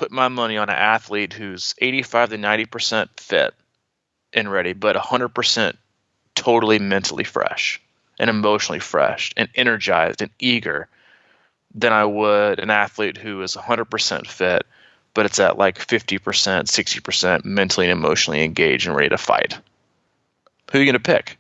put my money on an athlete who's 85 to 90% fit and ready, but 100% totally mentally fresh and emotionally fresh and energized and eager than I would an athlete who is 100% fit, but it's at like 50%, 60% mentally and emotionally engaged and ready to fight. Who are you going to pick?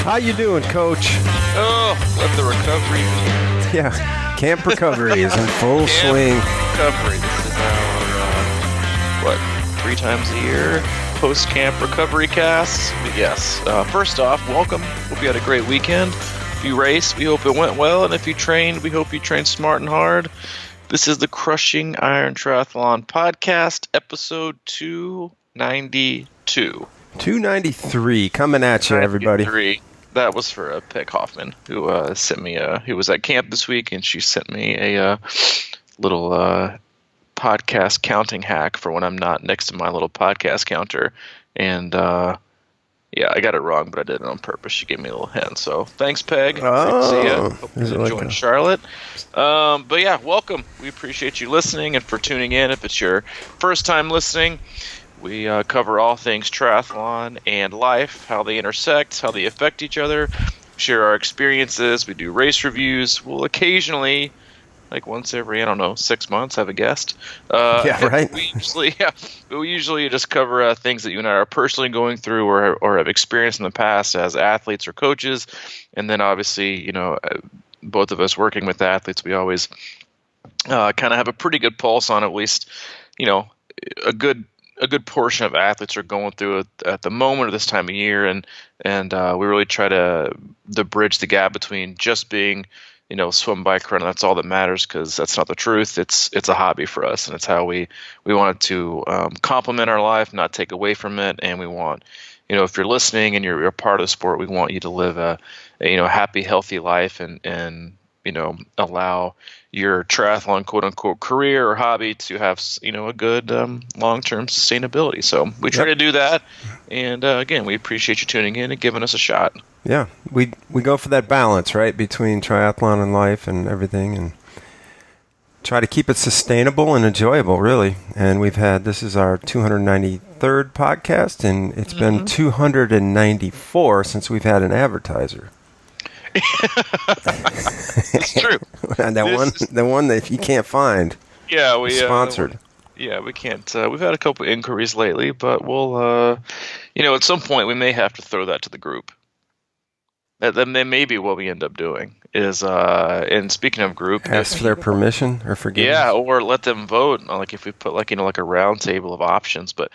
How you doing, Coach? Oh, let the recovery begin. Yeah, camp recovery is in full swing. Recovery. This is our, 3 times a year post-camp recovery casts? Yes. First off, welcome. Hope you had a great weekend. If you raced, we hope it went well. And if you trained, we hope you trained smart and hard. This is the Crushing Iron Triathlon podcast, episode 292. 293 coming at you, everybody. That was for Peg Hoffman, who sent me who was at camp this week, and she sent me a little podcast counting hack for when I'm not next to my little podcast counter. And yeah, I got it wrong, but I did it on purpose. She gave me a little hint. So thanks, Peg. Oh, great to see you. Hope you like enjoyed Charlotte. But yeah, welcome. We appreciate you listening and for tuning in. If it's your first time listening, we cover all things triathlon and life, how they intersect, how they affect each other, share our experiences. We do race reviews. We'll occasionally, like once every, 6 months, have a guest. Yeah, right. We usually just cover things that you and I are personally going through or have experienced in the past as athletes or coaches. And then obviously, both of us working with athletes, we always kind of have a pretty good pulse on at least, a good portion of athletes are going through it at the moment of this time of year, and we really try to bridge the gap between just being, swim, bike, run. That's all that matters, because that's not the truth. It's a hobby for us, and it's how we want to complement our life, not take away from it. And we want, if you're listening and you're a part of the sport, we want you to live a happy, healthy life, and allow your triathlon quote unquote career or hobby to have, a good long-term sustainability. So we try to do that. And again, we appreciate you tuning in and giving us a shot. Yeah. We go for that balance, right? Between triathlon and life and everything, and try to keep it sustainable and enjoyable, really. And this is our 293rd podcast, and it's been 294 since we've had an advertiser. It's true. And the one that you can't find. Yeah, we sponsored. We can't. We've had a couple inquiries lately, but we'll, at some point we may have to throw that to the group. That may be what we end up doing. Is and speaking of group, ask for their permission or forgiveness. Yeah, or let them vote. Like if we put like a round table of options. But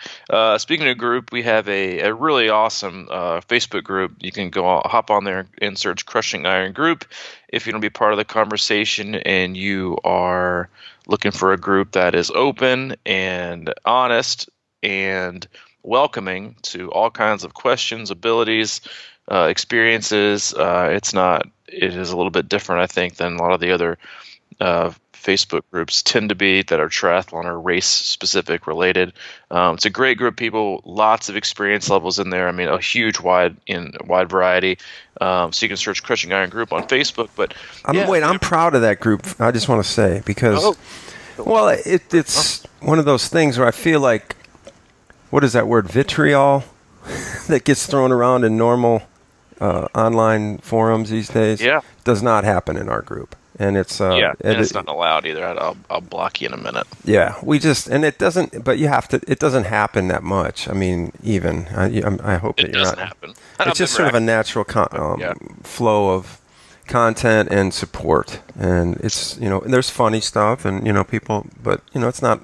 speaking of group, we have a really awesome Facebook group. You can hop on there and search Crushing Iron Group if you want to be part of the conversation and you are looking for a group that is open and honest and welcoming to all kinds of questions, abilities, experiences. It is a little bit different, I think, than a lot of the other Facebook groups tend to be that are triathlon or race specific related. It's a great group of people, lots of experience levels in there. I mean, a huge wide variety. So you can search Crushing Iron Group on Facebook. But I'm proud of that group. I just want to say, because it's one of those things where I feel like, what is that word, vitriol, that gets thrown around in normal online forums these days. Does not happen in our group, and it's and it's not allowed either. I'll block you in a minute. Yeah, it doesn't. But you have to. It doesn't happen that much. I mean, even I hope that it doesn't happen. It's just sort of a natural flow of content and support, and it's there's funny stuff and people, but it's not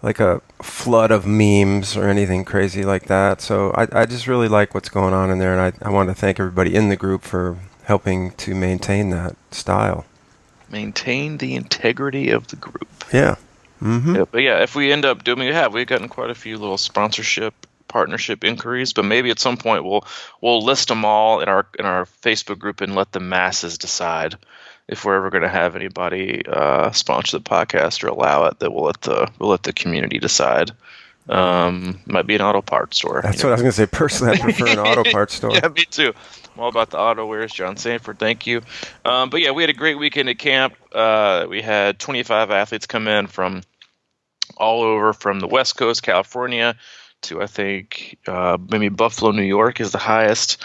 like a flood of memes or anything crazy like that. So I just really like what's going on in there, and I want to thank everybody in the group for helping to maintain that style. Maintain the integrity of the group. Yeah. Mm-hmm. Yeah, but if we end up doing, we've gotten quite a few little sponsorship, partnership inquiries, but maybe at some point we'll list them all in our Facebook group and let the masses decide if we're ever going to have anybody sponsor the podcast or allow it. That we'll let the community decide. Might be an auto parts store. That's what I was going to say. Personally, I prefer an auto parts store. Yeah, me too. I'm all about the auto wares, John Sanford. Thank you. But yeah, we had a great weekend at camp. We had 25 athletes come in from all over, from the West Coast, California, to I think maybe Buffalo, New York is the highest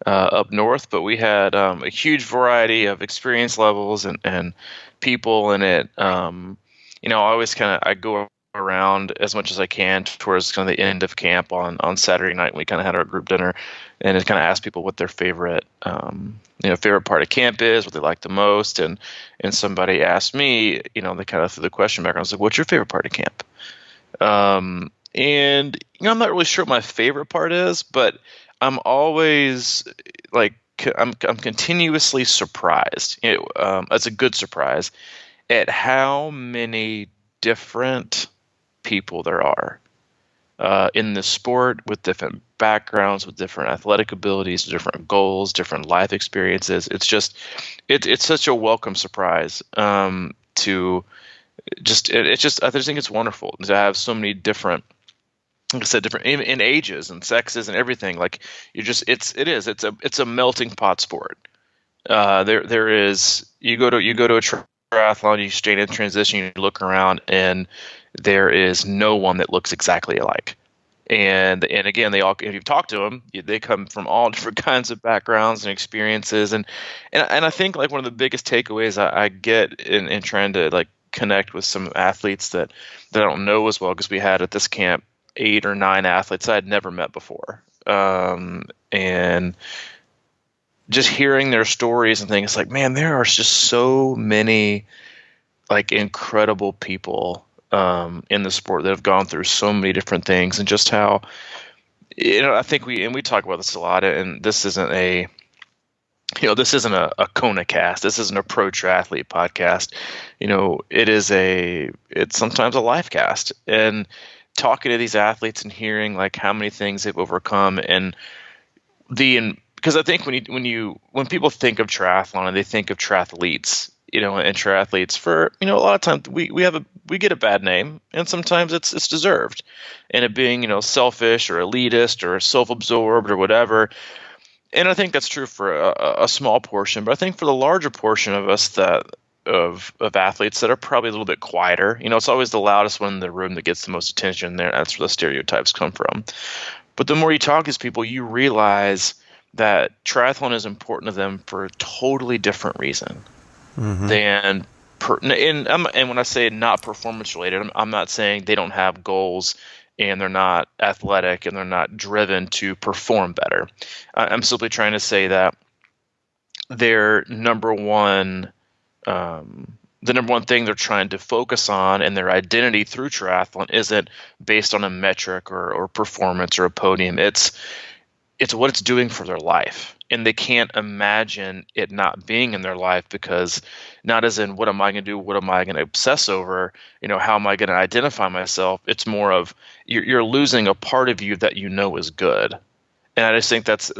up north. But we had a huge variety of experience levels and people in it. I always I go around as much as I can towards kind of the end of camp on Saturday night. We kind of had our group dinner, and it kind of asked people what their favorite favorite part of camp is, what they like the most, and somebody asked me, they kind of threw the question back. I was like, "What's your favorite part of camp?" And I'm not really sure what my favorite part is, but I'm always like I'm continuously surprised. It's a good surprise at how many different people there are in this sport, with different backgrounds, with different athletic abilities, different goals, different life experiences. It's just it's such a welcome surprise to just I just think it's wonderful to have so many different, like I said, different in ages and sexes and everything. Like it's a melting pot sport. There is, you go to a triathlon, you stay in transition, you look around, and there is no one that looks exactly alike. And again, they all, if you've talked to them, they come from all different kinds of backgrounds and experiences. And I think like one of the biggest takeaways I get in trying to like connect with some athletes that I don't know as well, because we had at this camp 8 or 9 athletes I had never met before. And just hearing their stories and things, like, man, there are just so many like incredible people in the sport that have gone through so many different things, and just how, I think we talk about this a lot, and this isn't a Kona cast. This isn't a pro triathlete podcast. It's sometimes a life cast, and talking to these athletes and hearing like how many things they've overcome, and because I think when people think of triathlon and they think of triathletes, and triathletes, for a lot of times we get a bad name, and sometimes it's deserved, and it being selfish or elitist or self-absorbed or whatever. And I think that's true for a small portion, but I think for the larger portion of us of athletes that are probably a little bit quieter, it's always the loudest one in the room that gets the most attention. That's where the stereotypes come from. But the more you talk to these people, you realize that triathlon is important to them for a totally different reason than and when I say not performance related, I'm not saying they don't have goals and they're not athletic and they're not driven to perform better. I'm simply trying to say that their number one thing they're trying to focus on, and their identity through triathlon, isn't based on a metric or performance or a podium. It's what it's doing for their life. And they can't imagine it not being in their life, because not as in, what am I going to do? What am I going to obsess over? How am I going to identify myself? It's more of you're losing a part of you that is good. And I just think it's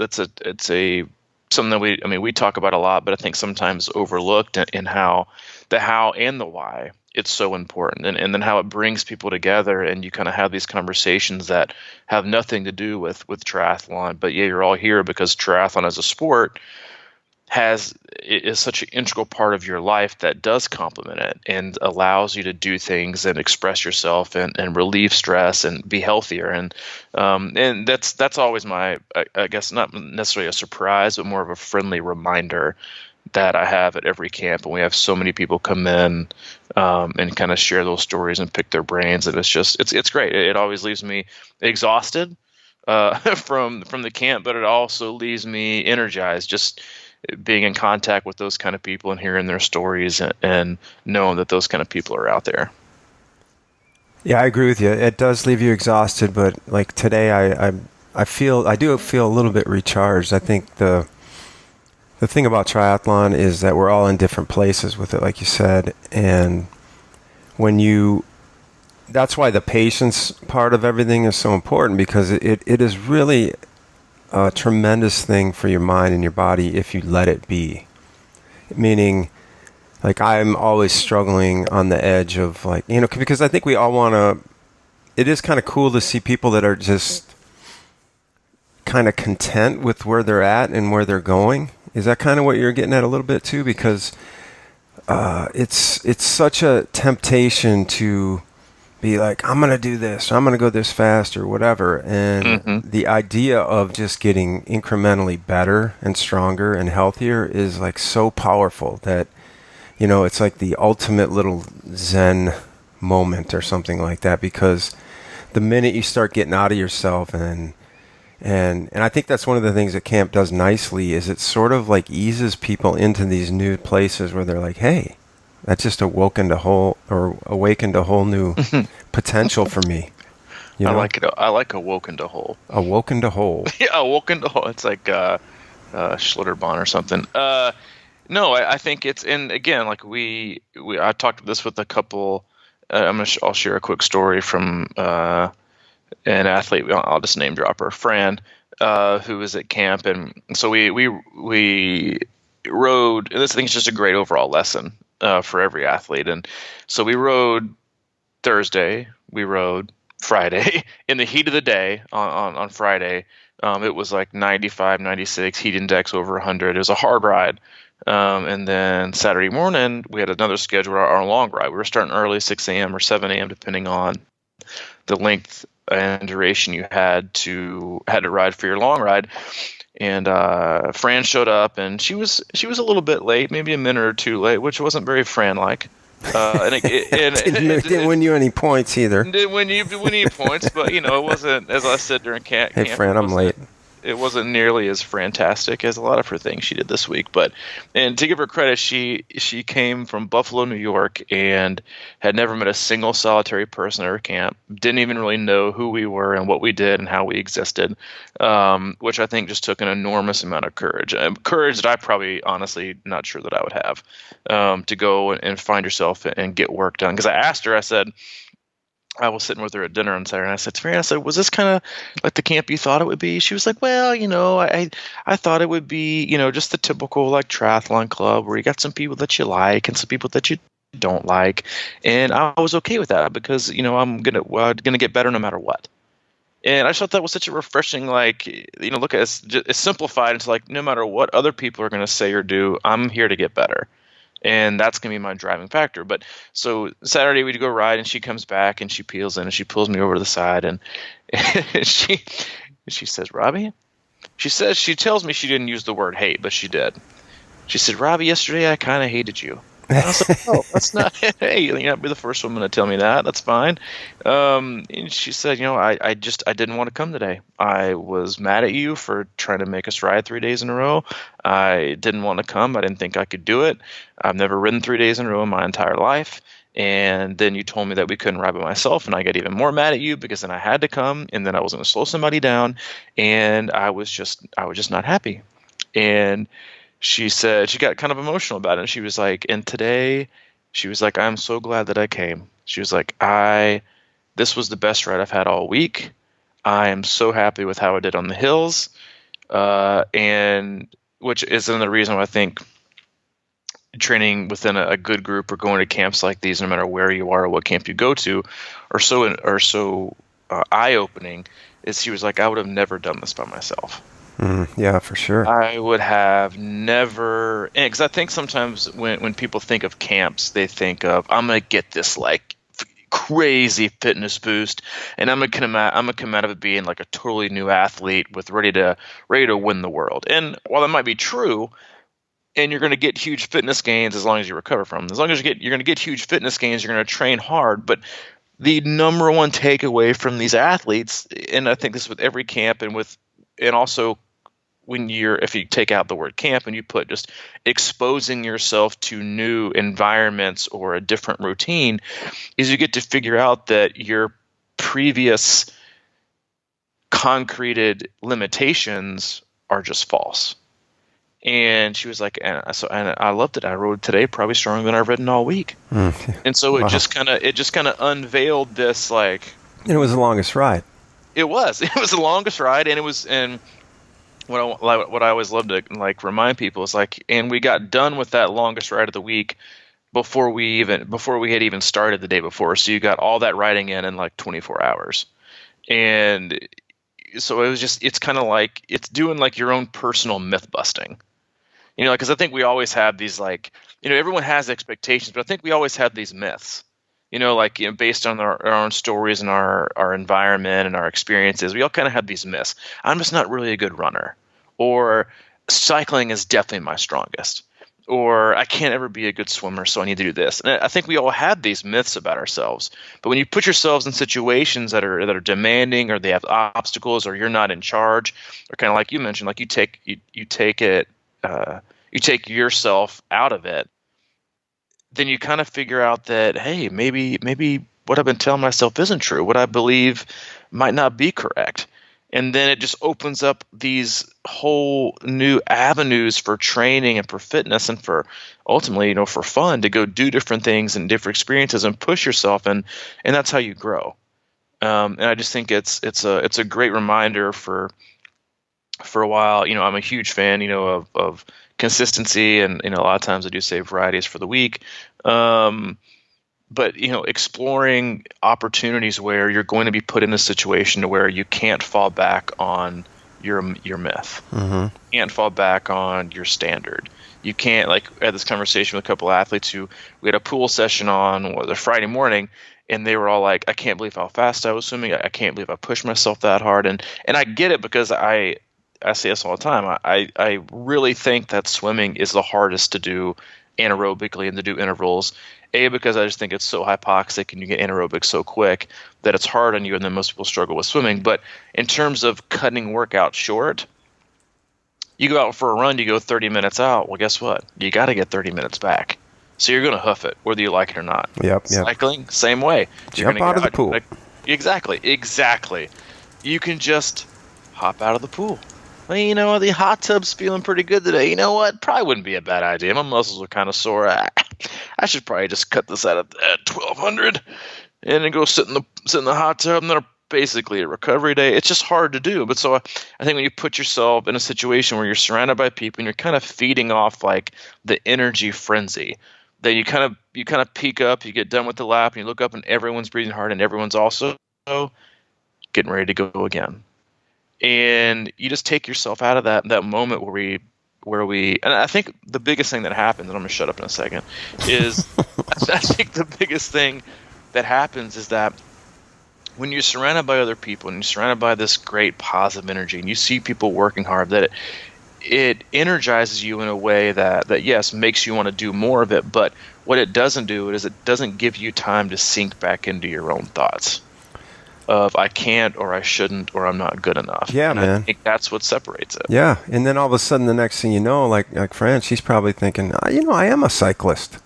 something that we talk about a lot, but I think sometimes overlooked in how and the why it's so important, and then how it brings people together, and you kind of have these conversations that have nothing to do with triathlon, but yeah, you're all here because triathlon as a sport is such an integral part of your life that does complement it and allows you to do things and express yourself and relieve stress and be healthier. And that's always my, I guess, not necessarily a surprise, but more of a friendly reminder that I have at every camp. And we have so many people come in and kind of share those stories and pick their brains. And it's great. It always leaves me exhausted from the camp, but it also leaves me energized, just being in contact with those kind of people and hearing their stories and knowing that those kind of people are out there. Yeah, I agree with you. It does leave you exhausted, but like today, I do feel a little bit recharged. I think the thing about triathlon is that we're all in different places with it, like you said, and that's why the patience part of everything is so important, because it is really a tremendous thing for your mind and your body if you let it be. Meaning, like, I'm always struggling on the edge of, like, because I think we all want to it is kind of cool to see people that are just kind of content with where they're at and where they're going. Is that kind of what you're getting at a little bit too? Because it's such a temptation to be like, I'm going to do this, I'm going to go this fast or whatever. And the idea of just getting incrementally better and stronger and healthier is like so powerful that, you know, it's like the ultimate little Zen moment or something like that, because the minute you start getting out of yourself and I think that's one of the things that camp does nicely is it sort of like eases people into these new places where they're like, hey, that just awakened a whole new potential for me. You know? I like it. I like awoken to whole. Awoken to whole. Yeah, awoken to whole. It's like Schlitterbahn or something. No, I think it's, and again, like I talked this with a couple. I'll share a quick story from an athlete. I'll just name drop her, Fran, who was at camp, and so we rode. And this thing's just a great overall lesson for every athlete. And so we rode Thursday, we rode Friday in the heat of the day on Friday. It was like 95, 96, heat index over 100. It was a hard ride. And then Saturday morning, we had another schedule, our long ride. We were starting early, 6 a.m. or 7 a.m., depending on the length and duration you had to ride for your long ride. And Fran showed up, and she was a little bit late, maybe a minute or two late, which wasn't very Fran-like. And it didn't win you any points either. Didn't win you any points, but you know, it wasn't, as I said during camp. Hey, Fran, I'm late. It wasn't nearly as fantastic as a lot of her things she did this week, and to give her credit, she came from Buffalo, New York, and had never met a single solitary person at her camp. Didn't even really know who we were and what we did and how we existed, which I think just took an enormous amount of courage. Courage that I probably honestly not sure that I would have, to go and find yourself and get work done. Because I asked her, I said, I was sitting with her at dinner on Saturday, and I said to Fran, I said, was this kind of like the camp you thought it would be? She was like, well, you know, I thought it would be, you know, just the typical like triathlon club where you got some people that you like and some people that you don't like. And I was okay with that because, you know, I'm gonna get better no matter what. And I just thought that was such a refreshing, like, you know, look at it, it's simplified. It's like, no matter what other people are going to say or do, I'm here to get better. And that's going to be my driving factor. But so Saturday we'd go ride, and she comes back and she peels in and she pulls me over to the side, and she says, Robbie, she tells me she didn't use the word hate, but she did. She said, Robbie, yesterday I kind of hated you. And I was like, oh, that's not, hey, you're not be the first woman to tell me that. That's fine. And she said, you know, I didn't want to come today. I was mad at you for trying to make us ride 3 days in a row. I didn't want to come. I didn't think I could do it. I've never ridden 3 days in a row in my entire life. And then you told me that we couldn't ride by myself, and I got even more mad at you because then I had to come, and then I was going to slow somebody down, and I was just not happy. And she said she got kind of emotional about it. And she was like, and today, she was like, I'm so glad that I came. She was like, this was the best ride I've had all week. I am so happy with how I did on the hills. And which is another reason why I think training within a good group or going to camps like these, no matter where you are or what camp you go to, are so eye-opening. Is she was like, I would have never done this by myself. Yeah, for sure. I would have never, because I think sometimes when people think of camps, they think of, I'm gonna get this like crazy fitness boost, and I'm gonna come out of it being like a totally new athlete with ready to win the world. And while that might be true, and you're gonna get huge fitness gains as long as you recover from them, as long as you're gonna get huge fitness gains, you're gonna train hard, but the number one takeaway from these athletes, and I think this with every camp and also if you take out the word camp and you put just exposing yourself to new environments or a different routine, is you get to figure out that your previous concreted limitations are just false. And she was like, and I loved it. I rode today probably stronger than I've ridden all week. And so it just kind of unveiled this, like, and it was the longest ride. It was the longest ride, and what I always love to like remind people is like, and we got done with that longest ride of the week before we had even started the day before. So you got all that writing in like 24 hours. And so it's kind of like, it's doing like your own personal myth busting, because I think we always have these, like, everyone has expectations, but I think we always have these myths, like, based on our own stories and our environment and our experiences. We all kind of have these myths. I'm just not really a good runner, or cycling is definitely my strongest, or I can't ever be a good swimmer, so I need to do this. And I think we all have these myths about ourselves. But when you put yourselves in situations that are demanding, or they have obstacles, or you're not in charge, or kind of like you mentioned, like you take yourself out of it, then you kind of figure out that, hey, maybe what I've been telling myself isn't true. What I believe might not be correct. And then it just opens up these whole new avenues for training and for fitness and for ultimately, for fun, to go do different things and different experiences and push yourself. And that's how you grow. And I just think it's a great reminder for a while. I'm a huge fan, of consistency, and a lot of times I do say varieties for the week. But exploring opportunities where you're going to be put in a situation to where you can't fall back on your myth. Mm-hmm. You can't fall back on your standard. You can't, like, I had this conversation with a couple of athletes who we had a pool session on a Friday morning, and they were all like, I can't believe how fast I was swimming. I can't believe I pushed myself that hard. And I get it, because I say this all the time. I really think that swimming is the hardest to do anaerobically and to do intervals. Because I just think it's so hypoxic and you get anaerobic so quick that it's hard on you, and then most people struggle with swimming. But in terms of cutting workout short, you go out for a run, you go 30 minutes out. Well, guess what? You got to get 30 minutes back. So you're going to hoof it, whether you like it or not. Yep. Cycling, same way. Jump out of the pool. Exactly. You can just hop out of the pool. Well, the hot tub's feeling pretty good today. You know what? Probably wouldn't be a bad idea. My muscles are kind of sore. I should probably just cut this out at 1200 and then go sit in the hot tub. And then basically a recovery day. It's just hard to do. But so I think when you put yourself in a situation where you're surrounded by people and you're kind of feeding off like the energy frenzy, then you kind of peak up, you get done with the lap, and you look up and everyone's breathing hard and everyone's also getting ready to go again. And you just take yourself out of that moment where we, and I think the biggest thing that happens, and I'm going to shut up in a second, is I think the biggest thing that happens is that when you're surrounded by other people and you're surrounded by this great positive energy and you see people working hard, that it energizes you in a way that yes, makes you want to do more of it. But what it doesn't do is it doesn't give you time to sink back into your own thoughts of I can't, or I shouldn't, or I'm not good enough. Yeah, and man. I think that's what separates it. Yeah, and then all of a sudden, the next thing you know, like Fran, she's probably thinking, I am a cyclist.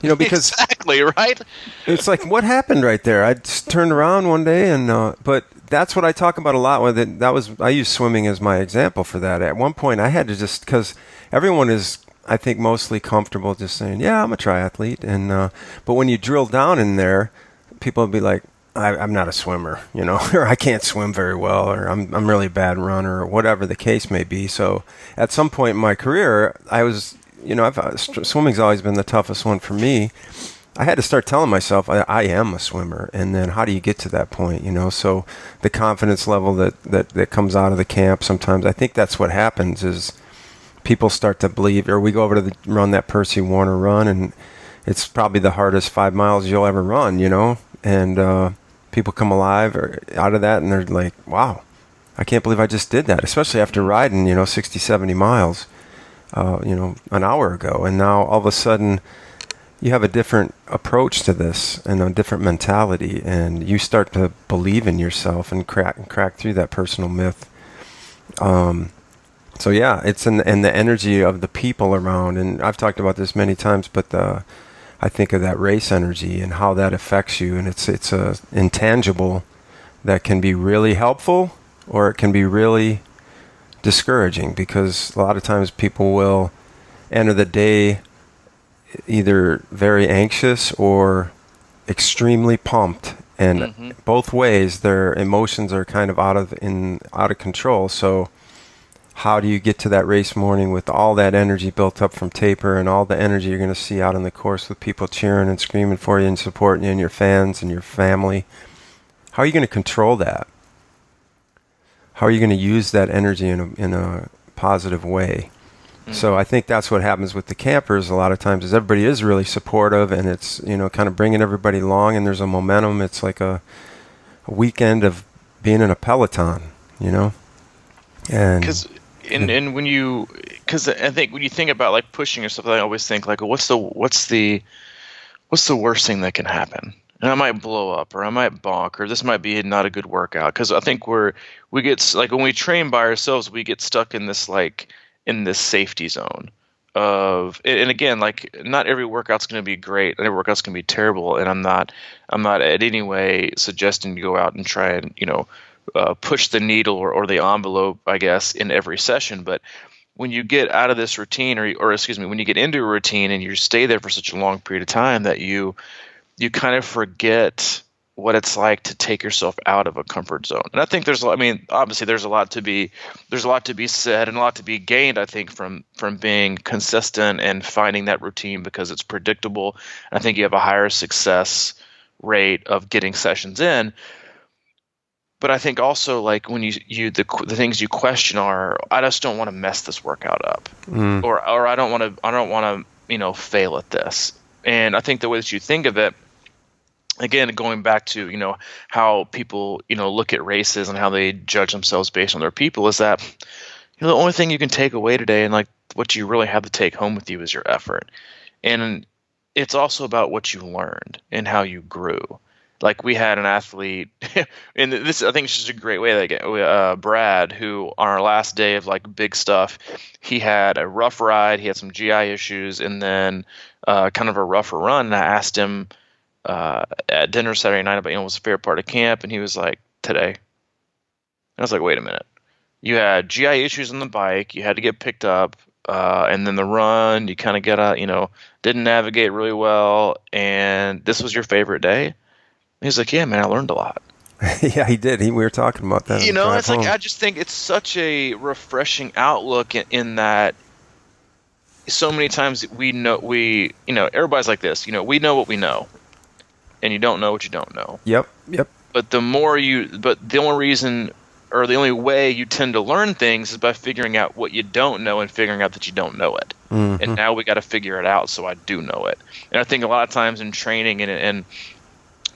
Because exactly, right? It's like, what happened right there? I just turned around one day, and but that's what I talk about a lot with it. I use swimming as my example for that. At one point, I had to just, because everyone is, I think, mostly comfortable just saying, yeah, I'm a triathlete, and but when you drill down in there, people will be like, I'm not a swimmer, or I can't swim very well, or I'm really a bad runner, or whatever the case may be. So at some point in my career, I was, swimming's always been the toughest one for me. I had to start telling myself I am a swimmer, and then how do you get to that point, So the confidence level that comes out of the camp sometimes, I think that's what happens is people start to believe, or we go over to run that Percy Warner run, and it's probably the hardest 5 miles you'll ever run, and people come alive or out of that, and they're like, wow, I can't believe I just did that, especially after riding, 60, 70 miles, an hour ago. And now all of a sudden you have a different approach to this and a different mentality, and you start to believe in yourself and crack through that personal myth. So yeah, it's in the energy of the people around. And I've talked about this many times, but I think of that race energy and how that affects you, and it's a intangible that can be really helpful, or it can be really discouraging, because a lot of times people will enter the day either very anxious or extremely pumped, and both ways their emotions are kind of out of control. So how do you get to that race morning with all that energy built up from taper and all the energy you're going to see out on the course with people cheering and screaming for you and supporting you and your fans and your family? How are you going to control that? How are you going to use that energy in a positive way? Mm-hmm. So I think that's what happens with the campers a lot of times is everybody is really supportive, and it's, kind of bringing everybody along, and there's a momentum. It's like a weekend of being in a peloton, and because I think when you think about like pushing yourself, I always think like, what's the worst thing that can happen? And I might blow up, or I might bonk, or this might be not a good workout. Because I think we get like when we train by ourselves, we get stuck in this safety zone of, and again, like not every workout's going to be great, not every workout's going to be terrible, and I'm not at any way suggesting you go out and try and push the needle or the envelope, I guess, in every session. But when you get out of this routine, or excuse me, when you get into a routine and you stay there for such a long period of time that you kind of forget what it's like to take yourself out of a comfort zone. And I think obviously there's a lot to be said and a lot to be gained, I think, from being consistent and finding that routine, because it's predictable. And I think you have a higher success rate of getting sessions in. But I think also, like, when the things you question are, I just don't want to mess this workout up, or I don't want to fail at this. And I think the way that you think of it, again, going back to how people look at races and how they judge themselves based on their people, is that the only thing you can take away today, and like what you really have to take home with you, is your effort. And it's also about what you learned and how you grew. Like, we had an athlete, and this, I think, is just a great way. Like Brad, who on our last day of like big stuff, he had a rough ride, he had some GI issues, and then kind of a rougher run. And I asked him at dinner Saturday night about what was a favorite part of camp, and he was like, today. And I was like, wait a minute, you had GI issues on the bike, you had to get picked up, and then the run, you kind of didn't navigate really well, and this was your favorite day? He's like, yeah, man, I learned a lot. Yeah, he did. We were talking about that. It's like, I just think it's such a refreshing outlook in that so many times everybody's like this, we know what we know, and you don't know what you don't know. Yep. But the only reason, or the only way you tend to learn things, is by figuring out what you don't know and figuring out that you don't know it. Mm-hmm. And now we got to figure it out so I do know it. And I think a lot of times in training and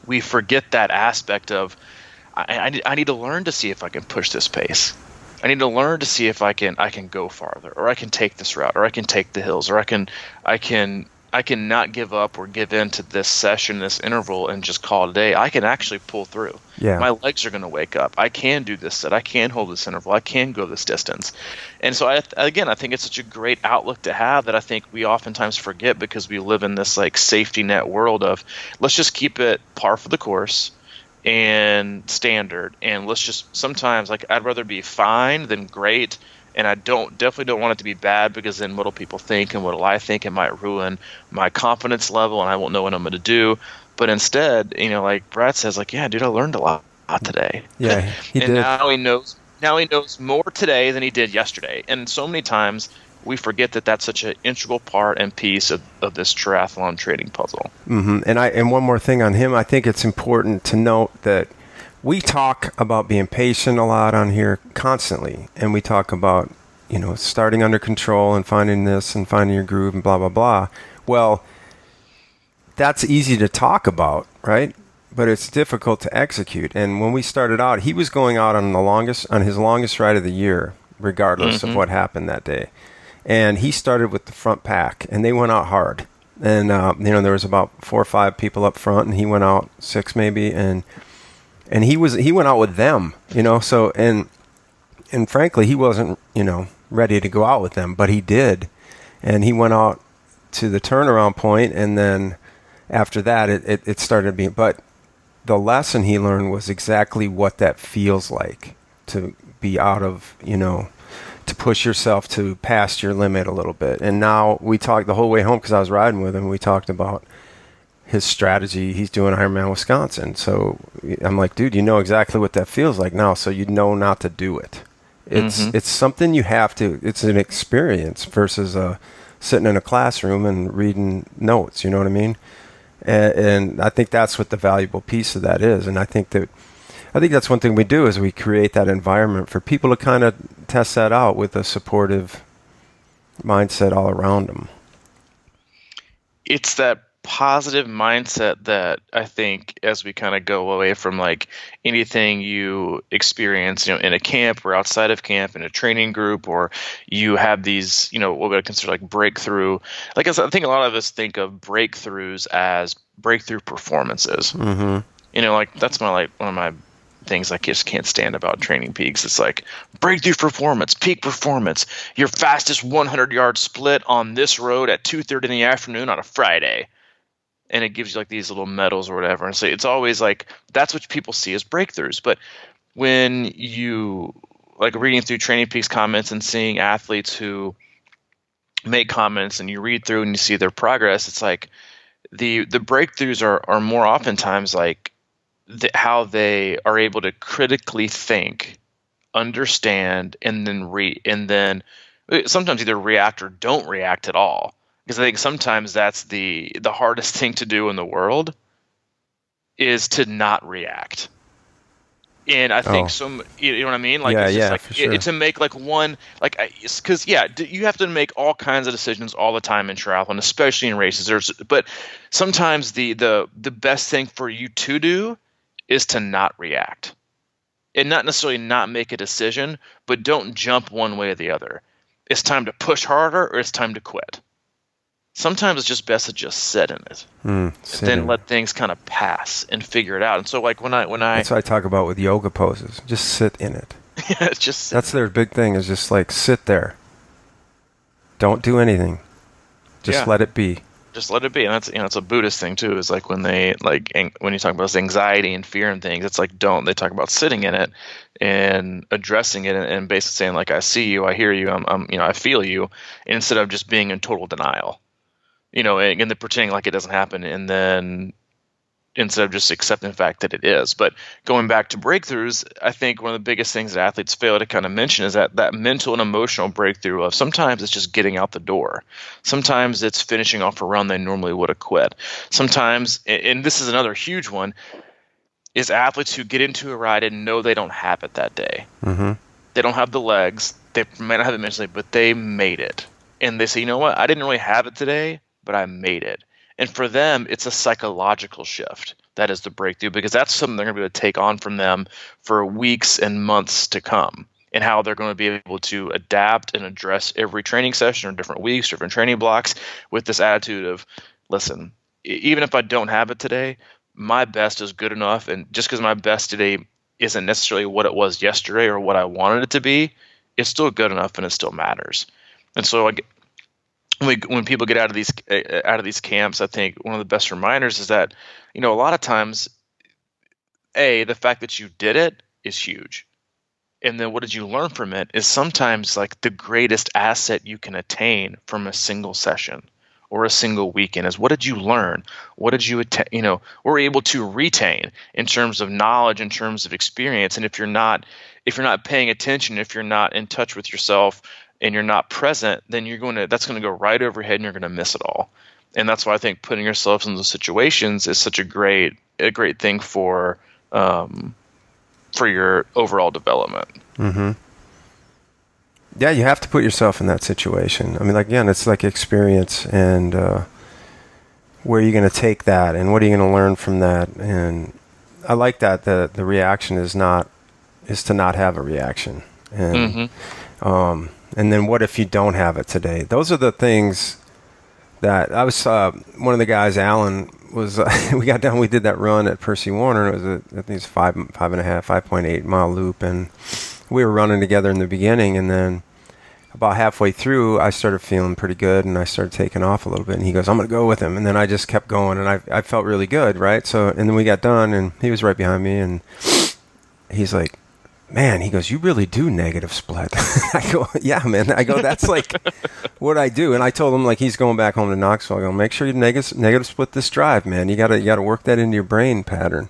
we forget that aspect of, I need to learn to see if I can push this pace. I need to learn to see if I can go farther, or I can take this route, or I can take the hills, or I can not give up or give in to this session, this interval, and just call it a day. I can actually pull through. Yeah. My legs are going to wake up. I can do this set. I can hold this interval. I can go this distance. And so, I think it's such a great outlook to have that I think we oftentimes forget, because we live in this like safety net world of, let's just keep it par for the course and standard. And let's just, sometimes, like, I'd rather be fine than great. And I definitely don't want it to be bad, because then what'll people think, and what'll I think? It might ruin my confidence level, and I won't know what I'm going to do. But instead, like Brad says, like, yeah, dude, I learned a lot today. Yeah, he and did. Now he knows more today than he did yesterday. And so many times we forget that that's such an integral part and piece of this triathlon training puzzle. Mm-hmm. And one more thing on him, I think it's important to note that we talk about being patient a lot on here constantly, and we talk about, starting under control and finding this and finding your groove and blah, blah, blah. Well, that's easy to talk about, right? But it's difficult to execute. And when we started out, he was going out on his longest ride of the year, regardless of what happened that day. And he started with the front pack, and they went out hard. And, there was about 4 or 5 people up front, and he went out 6 maybe, and he went out with them, so, and frankly, he wasn't, ready to go out with them, but he did. And he went out to the turnaround point, and then after that, it started being, but the lesson he learned was exactly what that feels like, to be out of, to push yourself to past your limit a little bit. And now we talked the whole way home, because I was riding with him, we talked about his strategy. He's doing Ironman Wisconsin. So I'm like, dude, you know exactly what that feels like now, so you know not to do it. It's something you have to. It's an experience versus sitting in a classroom and reading notes. You know what I mean? And I think that's what the valuable piece of that is. And I think that's one thing we do is we create that environment for people to kind of test that out with a supportive mindset all around them. It's that positive mindset that I think as we kind of go away from like anything you experience, in a camp or outside of camp, in a training group, or you have these, what we consider like breakthrough. Like I think a lot of us think of breakthroughs as breakthrough performances. Mm-hmm. Like that's one of my things I just can't stand about Training Peaks. It's like breakthrough performance, peak performance, your fastest 100-yard split on this road at 2:30 in the afternoon on a Friday. And it gives you like these little medals or whatever. And so it's always like, that's what people see as breakthroughs. But when you like reading through Training Peaks comments and seeing athletes who make comments and you read through and you see their progress, it's like the breakthroughs are more oftentimes like how they are able to critically think, understand, and then sometimes either react or don't react at all. Because I think sometimes that's the hardest thing to do in the world is to not react. And I think you know what I mean? Like, it's just like for sure. To make like one, like, because you have to make all kinds of decisions all the time in triathlon, especially in races. But sometimes the best thing for you to do is to not react, and not necessarily not make a decision, but don't jump one way or the other. It's time to push harder, or it's time to quit. Sometimes it's just best to just sit in it, then let things kind of pass and figure it out. And so, like when I that's what I talk about with yoga poses. Just sit in it. Yeah, it's just that's their big thing. Is just like sit there. Don't do anything. Just let it be. Just let it be. And that's it's a Buddhist thing too. Is like when they when you talk about this anxiety and fear and things, it's like they talk about sitting in it and addressing it and basically saying like, I see you, I hear you, I feel you, instead of just being in total denial. And then pretending like it doesn't happen, and then instead of just accepting the fact that it is. But going back to breakthroughs, I think one of the biggest things that athletes fail to kind of mention is that mental and emotional breakthrough of sometimes it's just getting out the door. Sometimes it's finishing off a run they normally would have quit. Sometimes, and this is another huge one, is athletes who get into a ride and know they don't have it that day. Mm-hmm. They don't have the legs. They may not have it mentally, but they made it. And they say, you know what? I didn't really have it today, but I made it. And for them, it's a psychological shift. That is the breakthrough, because that's something they're going to be able to take on from them for weeks and months to come, and how they're going to be able to adapt and address every training session or different weeks, different training blocks with this attitude of, listen, even if I don't have it today, my best is good enough. And just because my best today isn't necessarily what it was yesterday or what I wanted it to be, it's still good enough and it still matters. And so when people get out of these camps, I think one of the best reminders is that, a lot of times, the fact that you did it is huge. And then what did you learn from it is sometimes like the greatest asset you can attain from a single session or a single weekend is, what did you learn? What did you were able to retain in terms of knowledge, in terms of experience? And if you're not paying attention, if you're not in touch with yourself, and you're not present, then that's going to go right over your head and you're going to miss it all. And that's why I think putting yourself in those situations is such a great thing for your overall development. Mm-hmm. Yeah, you have to put yourself in that situation. I mean, again, it's like experience, and where are you going to take that, and what are you going to learn from that? And I like that the reaction is to not have a reaction. And and then what if you don't have it today? Those are the things that I was, one of the guys, Alan, was, we got down, we did that run at Percy Warner. It was I think it's 5.8 mile loop. And we were running together in the beginning. And then about halfway through, I started feeling pretty good and I started taking off a little bit. And he goes, I'm going to go with him. And then I just kept going and I felt really good. Right. So, and then we got done and he was right behind me and he's like, man, he goes, you really do negative split. I go, yeah, man. I go, that's like what I do. And I told him, like, he's going back home to Knoxville. I go, make sure you negative split this drive, man. You gotta work that into your brain pattern.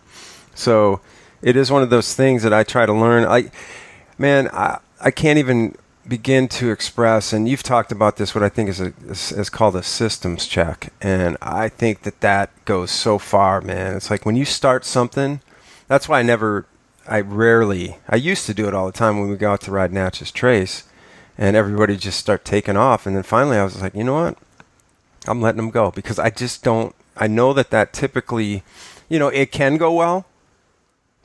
So it is one of those things that I try to learn. I I can't even begin to express, and you've talked about this, what I think is called a systems check. And I think that goes so far, man. It's like when you start something, that's why I used to do it all the time when we go out to ride Natchez Trace, and everybody just start taking off. And then finally I was like, you know what? I'm letting them go, because I just don't, I know that typically, it can go well,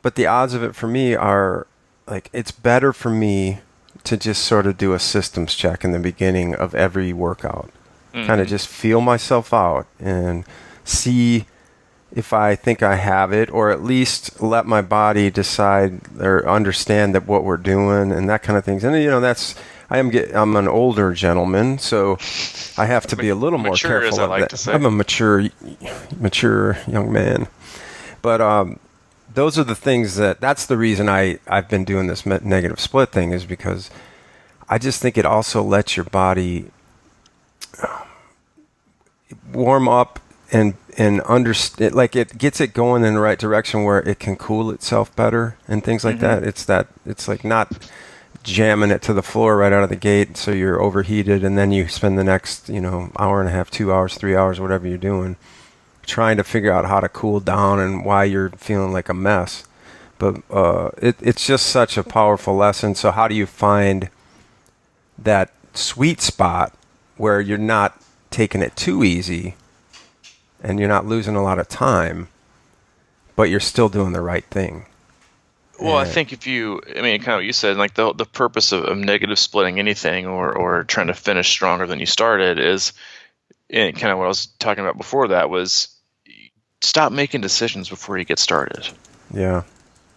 but the odds of it for me are like, it's better for me to just sort of do a systems check in the beginning of every workout. Kind of just feel myself out and see if I think I have it, or at least let my body decide or understand that what we're doing and that kind of things. And I'm an older gentleman, so I have to be a little more mature, careful as I of like that. to say. I'm a mature young man. But those are the things that's the reason I've been doing this negative split thing, is because I just think it also lets your body warm up and understand, like it gets it going in the right direction where it can cool itself better and things like that. It's like not jamming it to the floor right out of the gate, so you're overheated, and then you spend the next hour and a half, 2 hours, 3 hours, whatever you're doing, trying to figure out how to cool down and why you're feeling like a mess. But it's just such a powerful lesson. So how do you find that sweet spot where you're not taking it too easy and you're not losing a lot of time, but you're still doing the right thing? Well, I think kind of what you said, like the purpose of negative splitting anything or trying to finish stronger than you started is, and kind of what I was talking about before that was, stop making decisions before you get started. Yeah.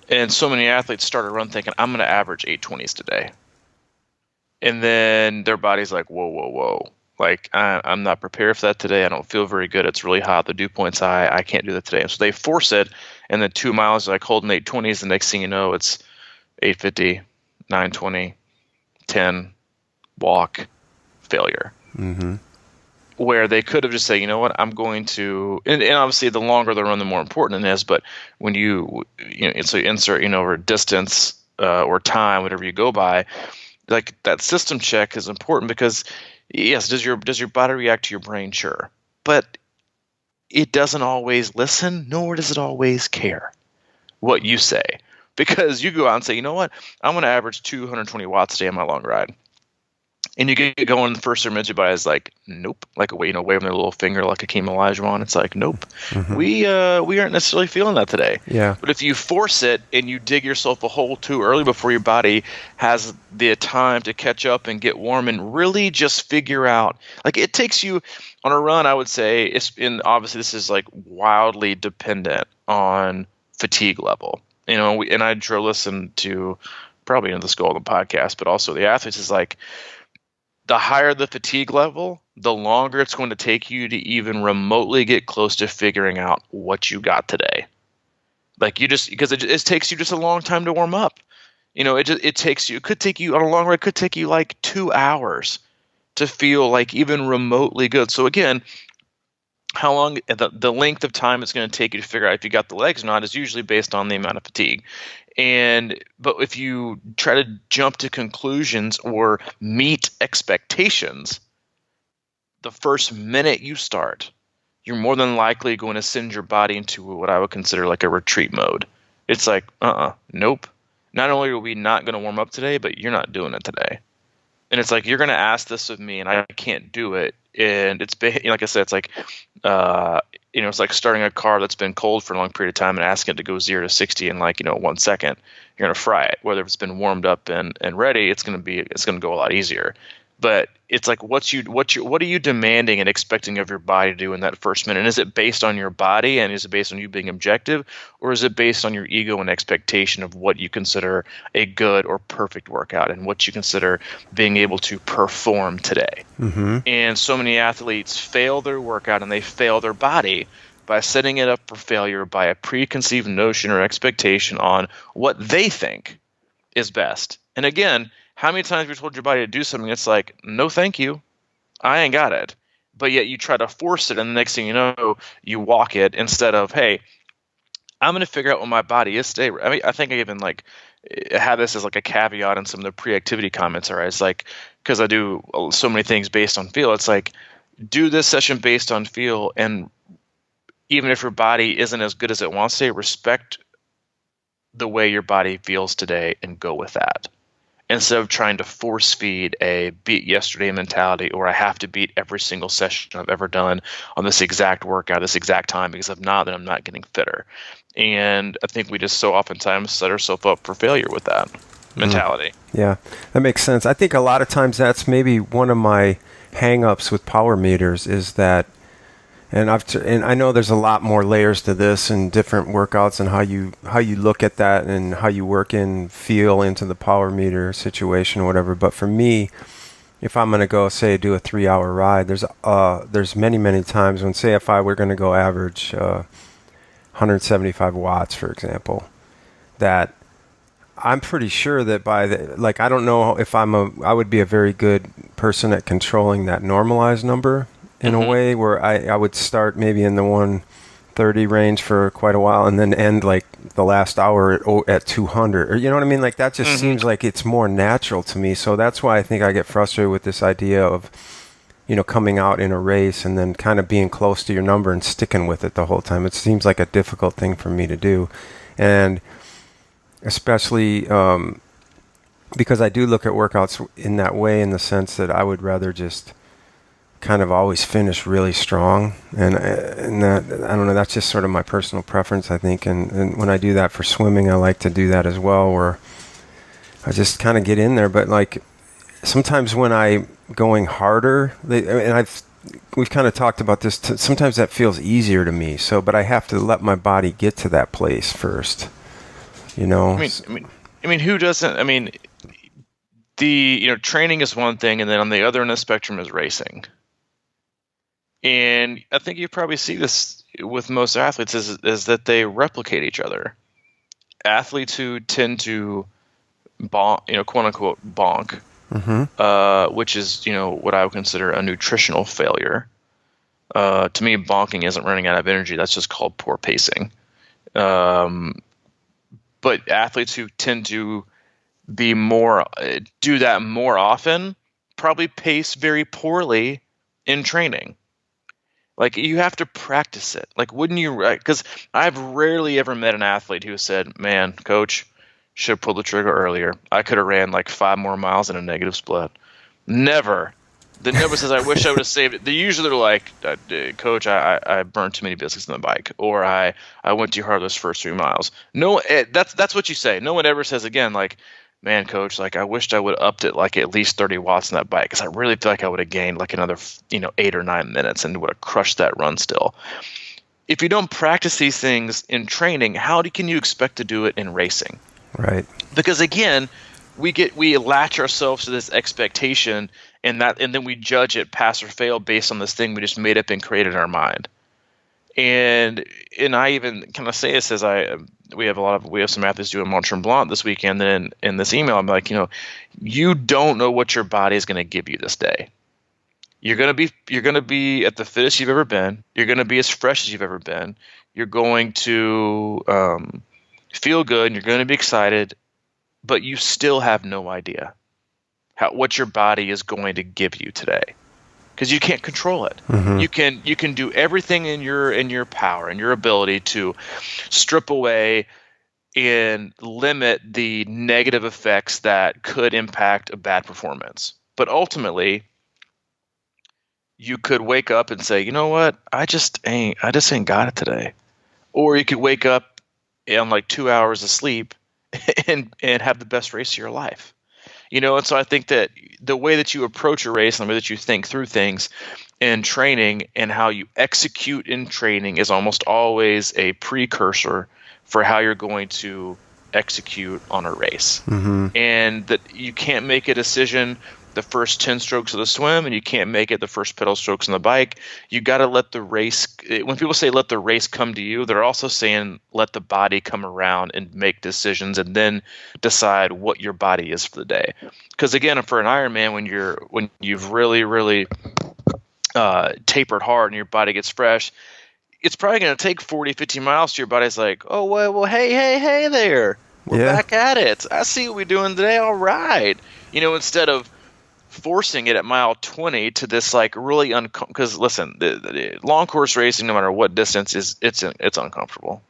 And so many athletes start a run thinking, I'm going to average 820s today. And then their body's like, whoa. Like, I'm not prepared for that today. I don't feel very good. It's really hot. The dew point's high. I can't do that today. And so they force it. And then 2 miles, like holding 820s. The next thing you know, it's 850, 920, 10, walk, failure. Mm-hmm. Where they could have just said, you know what, I'm going to, and obviously the longer the run, the more important it is. But when you insert, or distance or time, whatever you go by, like that system check is important, because yes, does your body react to your brain? Sure, but it doesn't always listen, nor does it always care what you say, because you go out and say, you know what, I'm going to average 220 watts a day on my long ride. And you get going, the first minute, your body's like, nope, like waving their little finger like Hakeem Olajuwon. It's like, nope, we aren't necessarily feeling that today. Yeah. But if you force it and you dig yourself a hole too early before your body has the time to catch up and get warm and really just figure out, like it takes you on a run, I would say, obviously this is like wildly dependent on fatigue level. And I listen to probably this go on the podcast, but also the athletes is like, the higher the fatigue level, the longer it's going to take you to even remotely get close to figuring out what you got today. Like because it takes you just a long time to warm up. It could take you on a long ride, could take you like 2 hours to feel like even remotely good. So again, how long, the length of time it's going to take you to figure out if you got the legs or not is usually based on the amount of fatigue. But if you try to jump to conclusions or meet expectations, the first minute you start, you're more than likely going to send your body into what I would consider like a retreat mode. It's like, nope. Not only are we not going to warm up today, but you're not doing it today. And it's like, you're going to ask this of me and I can't do it. And it's like I said, it's like, it's like starting a car that's been cold for a long period of time and asking it to go 0 to 60 in 1 second. You're going to fry it. Whether it's been warmed up and ready, it's going to go a lot easier. But it's like, what are you demanding and expecting of your body to do in that first minute? And is it based on your body, and is it based on you being objective, or is it based on your ego and expectation of what you consider a good or perfect workout and what you consider being able to perform today? Mm-hmm. And so many athletes fail their workout and they fail their body by setting it up for failure by a preconceived notion or expectation on what they think is best. And again, how many times have you told your body to do something? It's like, no, thank you. I ain't got it. But yet you try to force it. And the next thing you know, you walk it instead of, hey, I'm going to figure out what my body is today. I mean, I think I even have this as like a caveat in some of the pre-activity comments. All right, it's like, because I do so many things based on feel. It's like, do this session based on feel, and even if your body isn't as good as it wants to, respect the way your body feels today and go with that, instead of trying to force feed a beat yesterday mentality, or I have to beat every single session I've ever done on this exact workout, this exact time, because if not, then I'm not getting fitter. And I think we just so oftentimes set ourselves up for failure with that mentality. Yeah, that makes sense. I think a lot of times that's maybe one of my hang-ups with power meters is that, and I know there's a lot more layers to this and different workouts and how you look at that and how you work in feel into the power meter situation or whatever. But for me, if I'm going to go, say, do a 3-hour ride, there's many times when, say, if I were going to go average 175 watts, for example, that I'm pretty sure that I don't know if I would be a very good person at controlling that normalized number in a way where I would start maybe in the 130 range for quite a while and then end like the last hour at 200, or you know what I mean? Like that just seems like it's more natural to me. So that's why I think I get frustrated with this idea of, coming out in a race and then kind of being close to your number and sticking with it the whole time. It seems like a difficult thing for me to do. And especially because I do look at workouts in that way, in the sense that I would rather just kind of always finish really strong. And that, I don't know, that's just sort of my personal preference, I think. And when I do that for swimming, I like to do that as well, where I just kind of get in there. But like sometimes when I'm going harder, we've kind of talked about this, sometimes that feels easier to me. But I have to let my body get to that place first. I mean, who doesn't? I mean, training is one thing, and then on the other end of the spectrum is racing. And I think you probably see this with most athletes is that they replicate each other. Athletes who tend to bonk, quote unquote bonk, which is what I would consider a nutritional failure. To me, bonking isn't running out of energy. That's just called poor pacing. But athletes who tend to do that more often probably pace very poorly in training. Like, you have to practice it. Like, wouldn't you? Because I've rarely ever met an athlete who said, "Man, coach, should have pulled the trigger earlier. I could have ran like 5 more miles in a negative split." Never. The number says, "I wish I would have saved it." They usually are like, "Coach, I burned too many biscuits on the bike," or I went too hard those first 3 miles. No, that's what you say. No one ever says again, like, "Man, coach, like I wished I would have upped it like at least 30 watts on that bike, because I really feel like I would have gained like another 8 or 9 minutes and would have crushed that run still." If you don't practice these things in training, how can you expect to do it in racing? Right. Because again, we latch ourselves to this expectation, and then we judge it pass or fail based on this thing we just made up and created in our mind. And I even kind of say this as we have some athletes doing Mont Tremblant this weekend. And in this email, I'm like, you don't know what your body is going to give you this day. You're going to be at the fittest you've ever been. You're going to be as fresh as you've ever been. You're going to feel good, and you're going to be excited, but you still have no idea what your body is going to give you today, because you can't control it. You can do everything in your power and your ability to strip away and limit the negative effects that could impact a bad performance. But ultimately, you could wake up and say, "You know what? I just ain't got it today." Or you could wake up on like 2 hours of sleep and have the best race of your life. And so I think that the way that you approach a race and the way that you think through things in training and how you execute in training is almost always a precursor for how you're going to execute on a race. And that you can't make a decision the first 10 strokes of the swim, and you can't make it the first pedal strokes on the bike. You got to let the race. When people say let the race come to you, they're also saying let the body come around and make decisions, and then decide what your body is for the day. Because again, for an Ironman, when you've really tapered hard and your body gets fresh, it's probably going to take 40, 50 miles to your body's like, "Oh, well, hey there. We're back at it. I see what we're doing today. All right. Instead of forcing it at mile 20 to this like really because listen, the long course racing, no matter what distance, it's uncomfortable.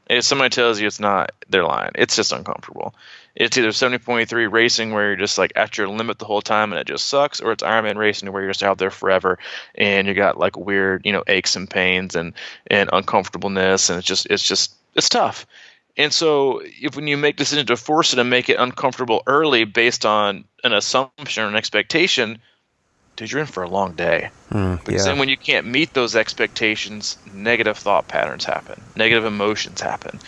If somebody tells you it's not, they're lying. It's just uncomfortable. It's either 70.3 racing where you're just like at your limit the whole time and it just sucks, or it's Ironman racing where you're just out there forever and you got like weird, aches and pains and uncomfortableness, and it's tough. And so when you make decisions to force it and make it uncomfortable early based on an assumption or an expectation, dude, you're in for a long day. Because then when you can't meet those expectations, negative thought patterns happen. Negative emotions happen.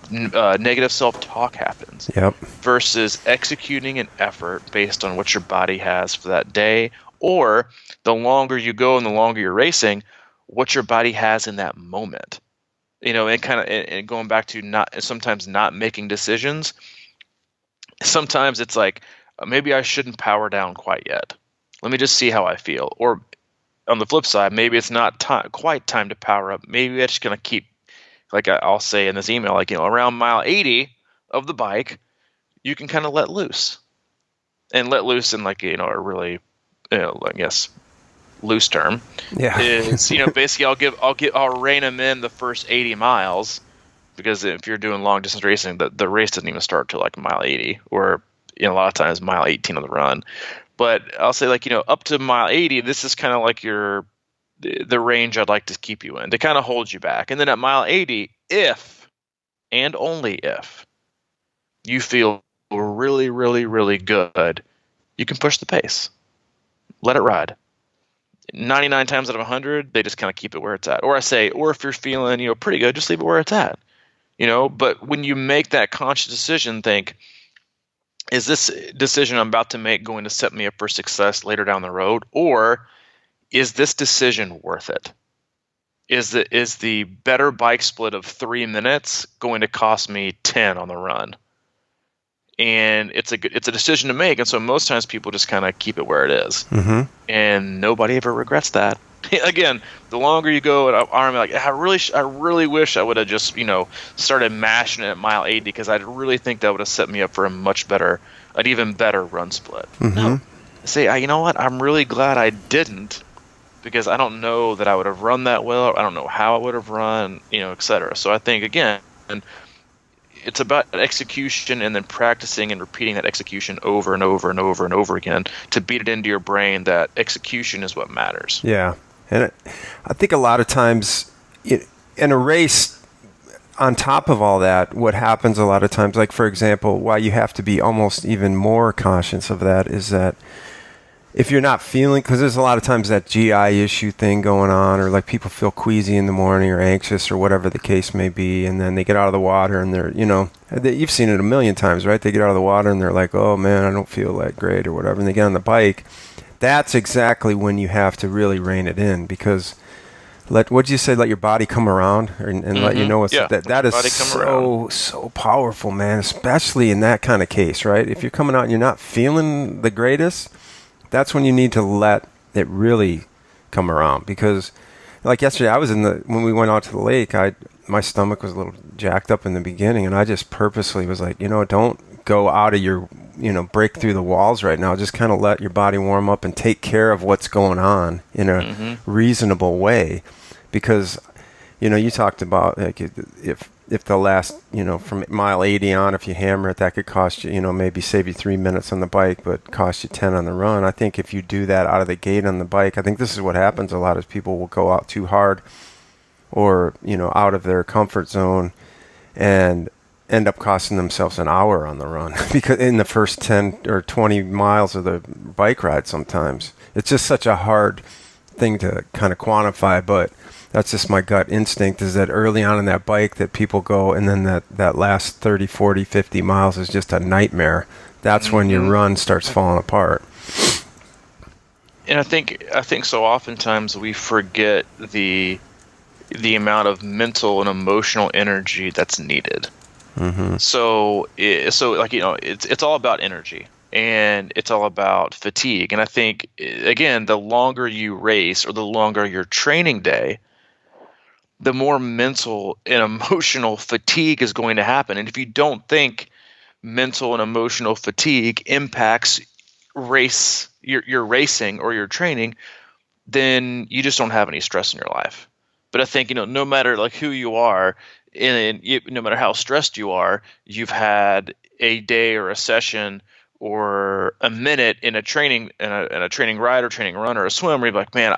Negative self-talk happens. Yep. Versus executing an effort based on what your body has for that day, or the longer you go and the longer you're racing, what your body has in that moment. And going back to sometimes not making decisions. Sometimes it's like, maybe I shouldn't power down quite yet. Let me just see how I feel. Or on the flip side, maybe it's not quite time to power up. Maybe I'm just going to keep, like I'll say in this email, like, around mile 80 of the bike, you can kind of let loose. And let loose in like, a really, I guess, loose term. Yeah. Is, basically I'll rein them in the first 80 miles, because if you're doing long distance racing, the race doesn't even start till like mile 80, or a lot of times mile 18 of the run. But I'll say like, up to mile 80, this is kind of like the range I'd like to keep you in, to kind of hold you back. And then at mile 80, if and only if you feel really, really, really good, you can push the pace. Let it ride. 99 times out of 100, they just kind of keep it where it's at. Or if you're feeling, pretty good, just leave it where it's at. But when you make that conscious decision, think, is this decision I'm about to make going to set me up for success later down the road? Or is this decision worth it? Is the better bike split of 3 minutes going to cost me 10 on the run? And it's a decision to make, and so most times people just kind of keep it where it is, and nobody ever regrets that. Again, the longer you go, I'm like, I really wish I would have just started mashing it at mile 80, because I really think that would have set me up for an even better run split. No, say, you know what? I'm really glad I didn't, because I don't know that I would have run that well. I don't know how I would have run, etc. So I think again, it's about execution, and then practicing and repeating that execution over and over and over and over again to beat it into your brain that execution is what matters. Yeah. And I think a lot of times in a race, on top of all that, what happens a lot of times, like for example, why you have to be almost even more conscious of that is that if you're not feeling, because there's a lot of times that GI issue thing going on, or like people feel queasy in the morning or anxious or whatever the case may be, and then they get out of the water and they're, you've seen it a million times, right? They get out of the water and they're like, oh man, I don't feel that great or whatever, and they get on the bike. That's exactly when you have to really rein it in, because what'd you say? Let your body come around, and let you know that is so powerful, man. Especially in that kind of case, right? If you're coming out and you're not feeling the greatest, that's when you need to let it really come around. Because, like yesterday, when we went out to the lake, my stomach was a little jacked up in the beginning, and I just purposely was like, don't go out of your, break through the walls right now. Just kind of let your body warm up and take care of what's going on in a reasonable way. Because, you talked about like if the last, from mile 80 on, if you hammer it, that could cost you, maybe save you 3 minutes on the bike, but cost you 10 on the run. I think if you do that out of the gate on the bike, I think this is what happens a lot, is people will go out too hard, or, out of their comfort zone, and end up costing themselves an hour on the run because in the first 10 or 20 miles of the bike ride. Sometimes it's just such a hard thing to kind of quantify, but that's just my gut instinct, is that early on in that bike that people go, and then that last 30, 40, 50 miles is just a nightmare. That's when your run starts falling apart. And I think so oftentimes we forget the amount of mental and emotional energy that's needed. So like, it's all about energy, and it's all about fatigue. And I think, again, the longer you race, or the longer your training day, the more mental and emotional fatigue is going to happen. And if you don't think mental and emotional fatigue impacts your racing or your training, then you just don't have any stress in your life. But I think, no matter like who you are, no matter how stressed you are, you've had a day or a session or a minute in a training ride or training run or a swim where you're like, man,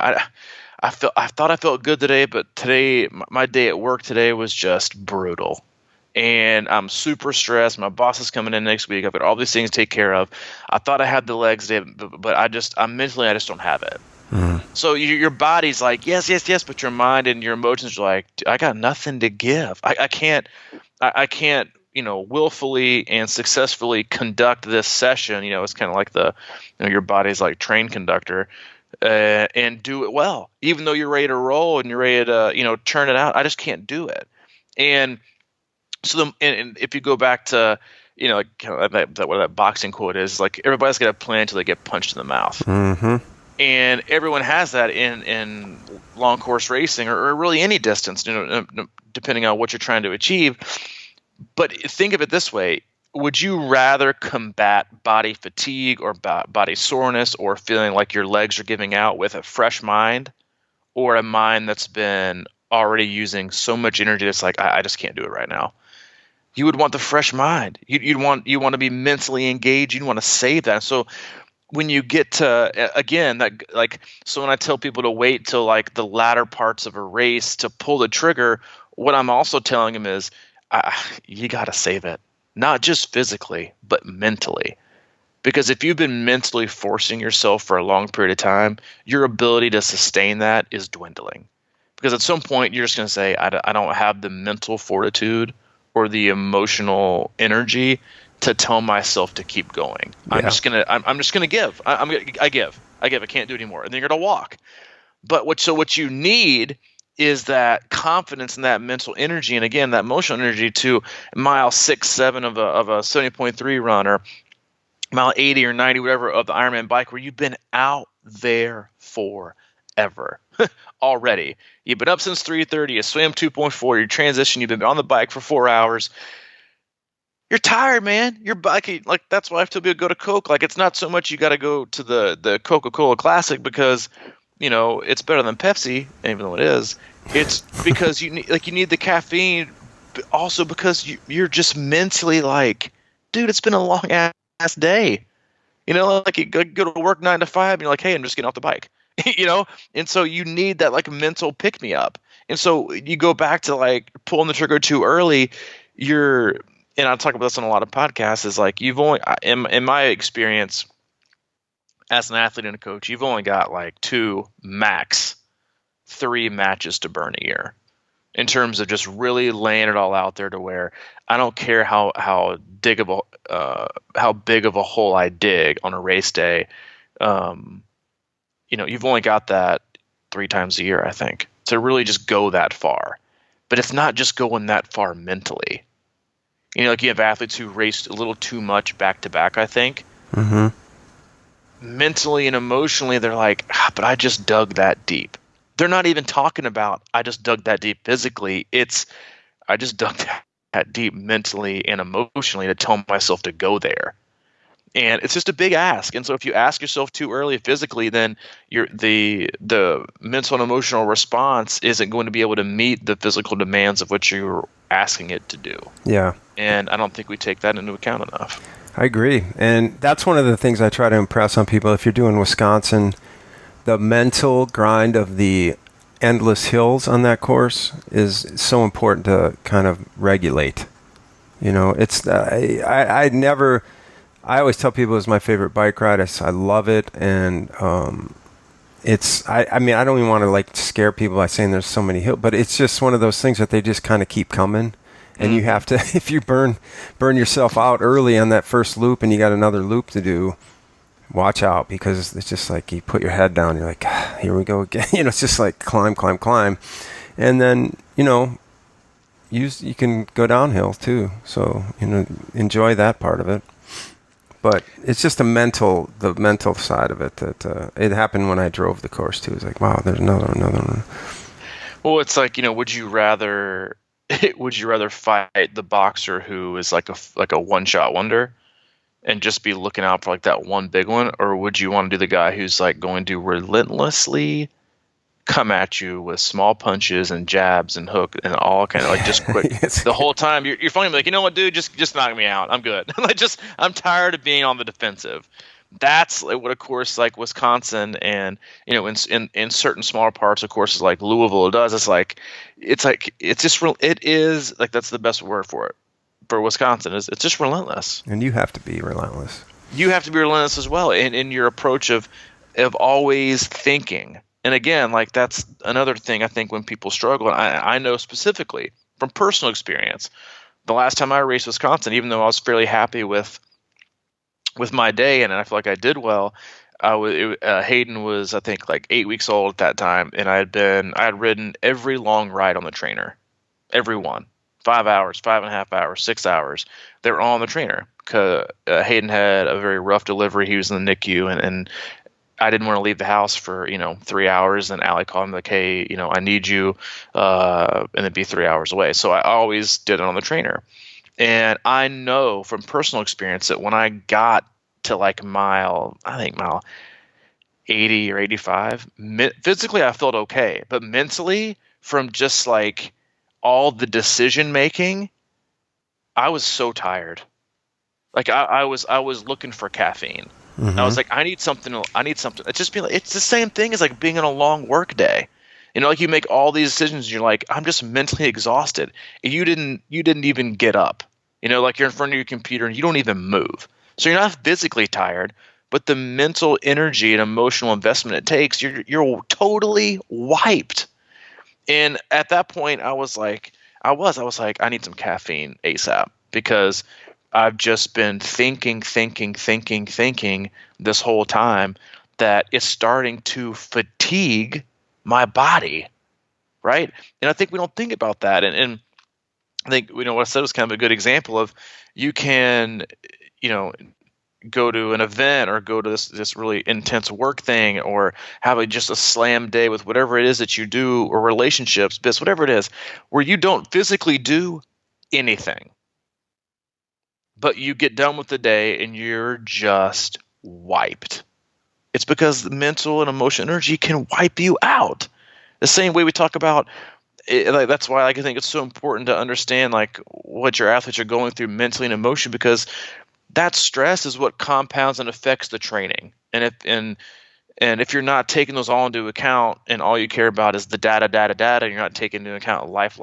I thought I felt good today, but today my day at work today was just brutal. And I'm super stressed. My boss is coming in next week. I've got all these things to take care of. I thought I had the legs today, but I just don't have it. So your body's like, yes, but your mind and your emotions are like, I got nothing to give. I can't, willfully and successfully conduct this session. It's kind of like your body's like train conductor, and do it well, even though you're ready to roll and you're ready to, churn it out. I just can't do it. And so and if you go back to, kind of what that boxing quote is, like everybody's got a plan until they get punched in the mouth. Mm-hmm. And everyone has that in long course racing or really any distance, depending on what you're trying to achieve. But think of it this way. Would you rather combat body fatigue or body soreness or feeling like your legs are giving out with a fresh mind, or a mind that's been already using so much energy that's like, I just can't do it right now? You would want the fresh mind. You want to be mentally engaged. You'd want to save that. So when you get to, again, so when I tell people to wait till like the latter parts of a race to pull the trigger, what I'm also telling them is you got to save it, not just physically, but mentally. Because if you've been mentally forcing yourself for a long period of time, your ability to sustain that is dwindling. Because at some point you're just going to say, I don't have the mental fortitude or the emotional energy to tell myself to keep going. Yeah. I'm just gonna give. I give. I can't do it anymore. And then you're gonna walk. But what you need is that confidence and that mental energy, and again that emotional energy to mile 6, 7 of a 70.3 run, or mile 80 or 90, whatever, of the Ironman bike, where you've been out there forever already. You've been up since 3:30. You swam 2.4. You transition. You've been on the bike for 4 hours. You're tired, man. Your bike, like, that's why I tell people to go to Coke. Like, it's not so much you got to go to the Coca-Cola Classic because, it's better than Pepsi, even though it is. It's because you need the caffeine, but also because you're just mentally like, dude, it's been a long ass day. Like you go to work 9 to 5, and you're like, hey, I'm just getting off the bike. And so you need that like mental pick me up. And so you go back to like pulling the trigger too early. And I talk about this on a lot of podcasts, is like you've only, in my experience as an athlete and a coach, you've only got like 2, max 3 matches to burn a year in terms of just really laying it all out there, to where I don't care how big of a hole I dig on a race day. You've only got that 3 times a year, I think, to really just go that far. But it's not just going that far mentally. Like you have athletes who raced a little too much back to back, I think. Mm-hmm. Mentally and emotionally, they're like, but I just dug that deep. They're not even talking about, I just dug that deep physically. It's, I just dug that deep mentally and emotionally to tell myself to go there. And it's just a big ask. And so if you ask yourself too early physically, then the mental and emotional response isn't going to be able to meet the physical demands of what you're asking it to do. Yeah. And I don't think we take that into account enough. I agree. And that's one of the things I try to impress on people. If you're doing Wisconsin, the mental grind of the endless hills on that course is so important to kind of regulate. It's I always tell people it's my favorite bike ride. I love it, and I don't even want to like scare people by saying there's so many hills, but it's just one of those things that they just kind of keep coming, and you have to, if you burn yourself out early on that first loop, and you got another loop to do, watch out, because it's just like you put your head down, you're like, here we go again. It's just like climb, and then you can go downhill too. So enjoy that part of it. But it's just the mental side of it that it happened when I drove the course too. It's like, wow, there's another one. Well, it's like, would you rather would you rather fight the boxer who is like a one-shot wonder and just be looking out for like that one big one, or would you want to do the guy who's like going to relentlessly come at you with small punches and jabs and hook and all kind of like just quick the whole time you're finally like, you know what, dude, just knock me out, I'm good. Like, just, I'm tired of being on the defensive. That's like what a course like Wisconsin and, you know, in certain smaller parts of courses like Louisville does. It's just real. It is like, that's the best word for it for Wisconsin, is it's just relentless. And you have to be relentless. You have to be relentless as well in your approach of always thinking. And again, like, that's another thing I think when people struggle, and I know specifically from personal experience, the last time I raced Wisconsin, even though I was fairly happy with my day and I feel like I did well, Hayden was, I think, like 8 weeks old at that time, and I had ridden every long ride on the trainer, every one, 5 hours, 5.5 hours, 6 hours. They were all on the trainer. Hayden had a very rough delivery. He was in the NICU, and I didn't want to leave the house for 3 hours. And Allie called me like, hey, I need you, and it'd be 3 hours away. So I always did it on the trainer. And I know from personal experience that when I got to like mile 80 or 85, physically I felt okay, but mentally, from just like all the decision making, I was so tired. Like I was looking for caffeine. Mm-hmm. I was like, I need something. It's just it's the same thing as like being on a long work day. Like, you make all these decisions and you're like, I'm just mentally exhausted. And you didn't even get up. Like, you're in front of your computer and you don't even move. So you're not physically tired, but the mental energy and emotional investment it takes, you're totally wiped. And at that point, I was like, I need some caffeine ASAP, because I've just been thinking this whole time that it's starting to fatigue my body, right? And I think we don't think about that. And I think, what I said was kind of a good example of, you can, go to an event or go to this really intense work thing, or have just a slam day with whatever it is that you do, or relationships, business, whatever it is, where you don't physically do anything, but you get done with the day and you're just wiped. It's because the mental and emotional energy can wipe you out. The same way we talk about it, like, that's why I think it's so important to understand like what your athletes are going through mentally and emotionally, because that stress is what compounds and affects the training. And if you're not taking those all into account, and all you care about is the data, and you're not taking into account life,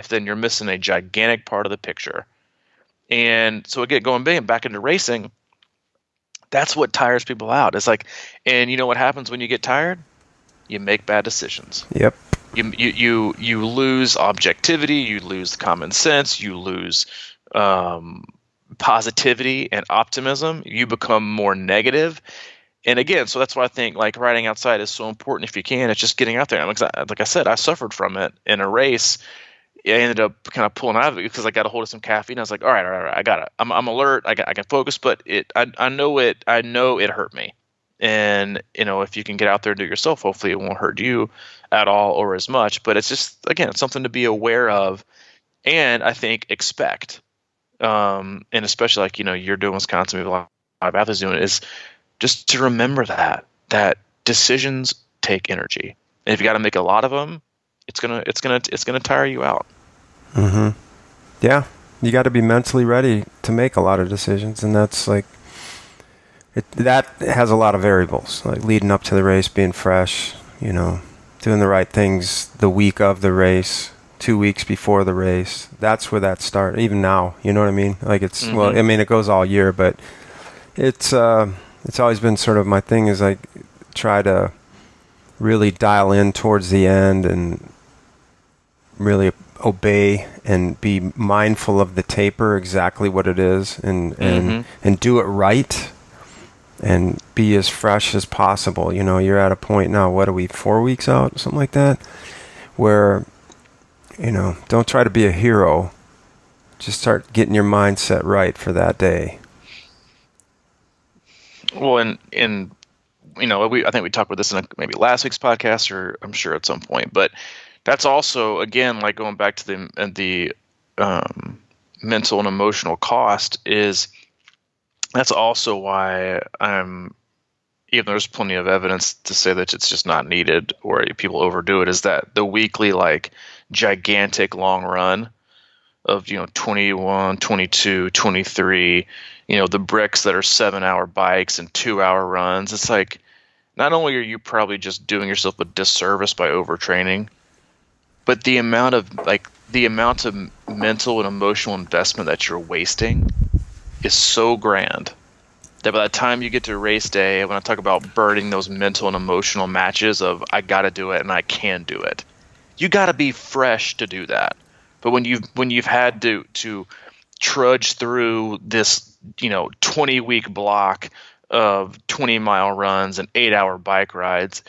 then you're missing a gigantic part of the picture. And so again, going back into racing, that's what tires people out. It's like, and you know what happens when you get tired? You make bad decisions. Yep. You lose objectivity, you lose common sense, you lose positivity and optimism. You become more negative. And again, so that's why I think like riding outside is so important if you can. It's just getting out there. Like I said, I suffered from it in a race. I ended up kind of pulling out of it because I got a hold of some caffeine. I was like, all right, I got it. I'm alert. I can focus, but I know it hurt me. And if you can get out there and do it yourself, hopefully it won't hurt you at all or as much. But it's just, again, it's something to be aware of, and I think expect. And especially like you're doing Wisconsin, maybe a lot of athletes doing it, is just to remember that decisions take energy, and if you got to make a lot of them, it's gonna tire you out. Mm-hmm. Yeah, you got to be mentally ready to make a lot of decisions, and that's like that has a lot of variables, like leading up to the race, being fresh, doing the right things the week of the race, 2 weeks before the race. That's where that starts. Even now, you know what I mean? Like it's mm-hmm. Well, I mean, it goes all year, but it's always been sort of my thing is like try to really dial in towards the end and really obey and be mindful of the taper, exactly what it is, and do it right and be as fresh as possible. You're at a point now, what are we, 4 weeks out, something like that, where don't try to be a hero, just start getting your mindset right for that day. Well, I think we talked about this in maybe last week's podcast, or I'm sure at some point, but That's also, again, like going back to the mental and emotional cost is that's also why even though there's plenty of evidence to say that it's just not needed or people overdo it, is that the weekly, like, gigantic long run of 21, 22, 23, the bricks that are 7-hour bikes and 2-hour runs. It's like, not only are you probably just doing yourself a disservice by overtraining, but the amount of mental and emotional investment that you're wasting is so grand that by the time you get to race day, when I talk about burning those mental and emotional matches of I got to do it and I can do it, you got to be fresh to do that. But when you've had to trudge through this 20-week block of 20-mile runs and 8-hour bike rides,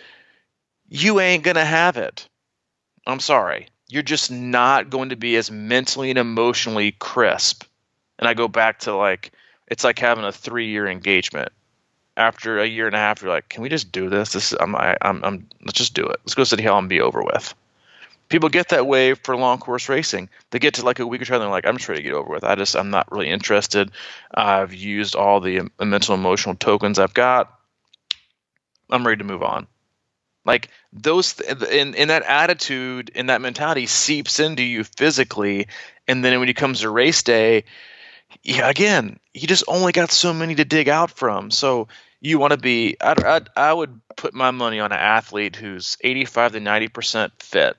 you ain't gonna have it. I'm sorry. You're just not going to be as mentally and emotionally crisp. And I go back to, like, it's like having a 3-year engagement. After a year and a half, you're like, can we just do this? Let's just do it. Let's go City Hall and be over with. People get that way for long course racing. They get to like a week or two and they're like, I'm just ready to get over with. I'm not really interested. I've used all the mental emotional tokens I've got. I'm ready to move on. Like, those in that attitude and that mentality seeps into you physically, and then when it comes to race day, again, you just only got so many to dig out from. So you want to be. I would put my money on an athlete who's 85 to 90% fit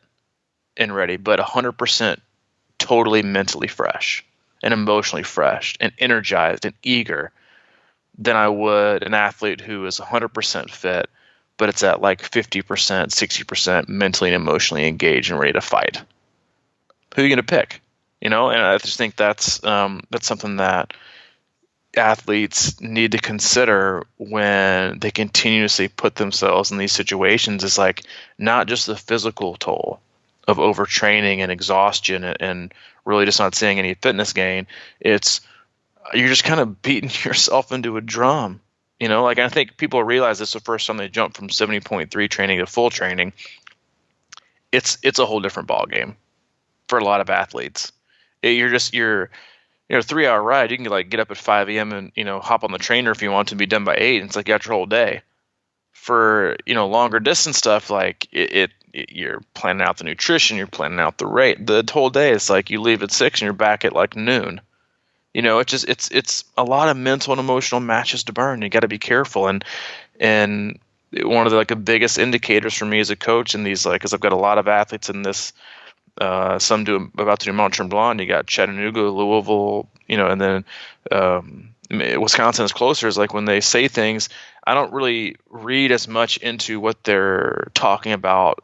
and ready, but 100% totally mentally fresh and emotionally fresh and energized and eager than I would an athlete who is 100% fit, but it's at like 50%, 60% mentally and emotionally engaged and ready to fight. Who are you going to pick? And I just think that's something that athletes need to consider when they continuously put themselves in these situations. Is like not just the physical toll of overtraining and exhaustion and really just not seeing any fitness gain. It's you're just kind of beating yourself into a drum. Like, I think people realize this the first time they jump from 70.3 training to full training. It's a whole different ball game for a lot of athletes. You're 3-hour ride. You can like get up at 5 a.m. and hop on the trainer if you want to be done by 8. And it's like you got your whole day. For longer distance stuff, like you're planning out the nutrition, you're planning out the rate. The whole day, it's like you leave at 6 and you're back at like noon. It's a lot of mental and emotional matches to burn. You got to be careful, and one of the biggest indicators for me as a coach in these, because I've got a lot of athletes in this. Some about to do Mont Tremblant. You got Chattanooga, Louisville, and then Wisconsin is closer. Is like when they say things, I don't really read as much into what they're talking about